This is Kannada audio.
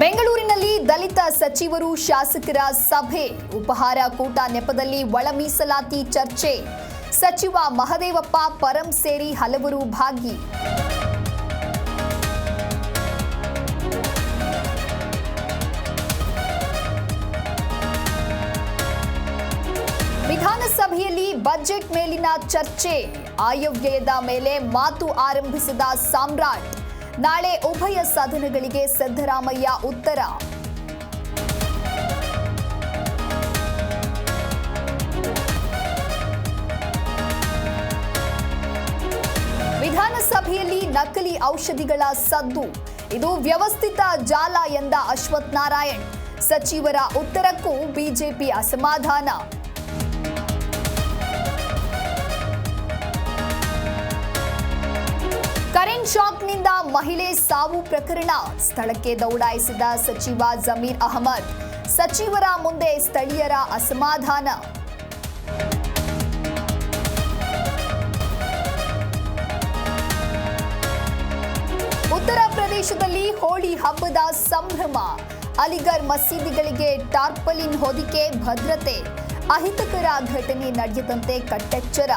ಬೆಂಗಳೂರಿನಲ್ಲಿ ದಲಿತ ಸಚಿವರು ಶಾಸಕರ ಸಭೆ ಉಪಹಾರ ಕೂಟ ನೆಪದಲ್ಲಿ ಒಳ ಮೀಸಲಾತಿ ಚರ್ಚೆ ಸಚಿವ ಮಹದೇವಪ್ಪ ಪರಂ ಸೇರಿ ಹಲವರು ಭಾಗಿ ವಿಧಾನಸಭೆಯಲ್ಲಿ ಬಜೆಟ್ ಮೇಲಿನ ಚರ್ಚೆ ಆಯವ್ಯಯದ ಮೇಲೆ ಮಾತು ಆರಂಭಿಸಿದ ಸಾಮ್ರಾಟ್ ನಾಳೆ ಉಭಯ ಸದನಗಳಿಗೆ ಸಿದ್ದರಾಮಯ್ಯ ಉತ್ತರ ವಿಧಾನಸಭೆಯಲ್ಲಿ ನಕಲಿ ಔಷಧಿಗಳ ಸದ್ದು ಇದು ವ್ಯವಸ್ಥಿತ ಜಾಲ ಎಂದ ಅಶ್ವಥ್ ನಾರಾಯಣ್ ಸಚಿವರ ಉತ್ತರಕ್ಕೂ ಬಿಜೆಪಿ ಅಸಮಾಧಾನ ಕರೆಂಟ್ ಶಾಕ್ನಿಂದ ಮಹಿಳೆ ಸಾವು ಪ್ರಕರಣ ಸ್ಥಳಕ್ಕೆ ದೌಡಾಯಿಸಿದ ಸಚಿವ ಜಮೀರ್ ಅಹಮದ್ ಸಚಿವರ ಮುಂದೆ ಸ್ಥಳೀಯರ ಅಸಮಾಧಾನ ಉತ್ತರ ಪ್ರದೇಶದಲ್ಲಿ ಹೋಳಿ ಹಬ್ಬದ ಸಂಭ್ರಮ ಅಲಿಗರ್ ಮಸೀದಿಗಳಿಗೆ ಟಾರ್ಪಲಿನ್ ಹೊದಿಕೆ ಭದ್ರತೆ ಅಹಿತಕರ ಘಟನೆ ನಡೆಯದಂತೆ ಕಟ್ಟೆಚ್ಚರ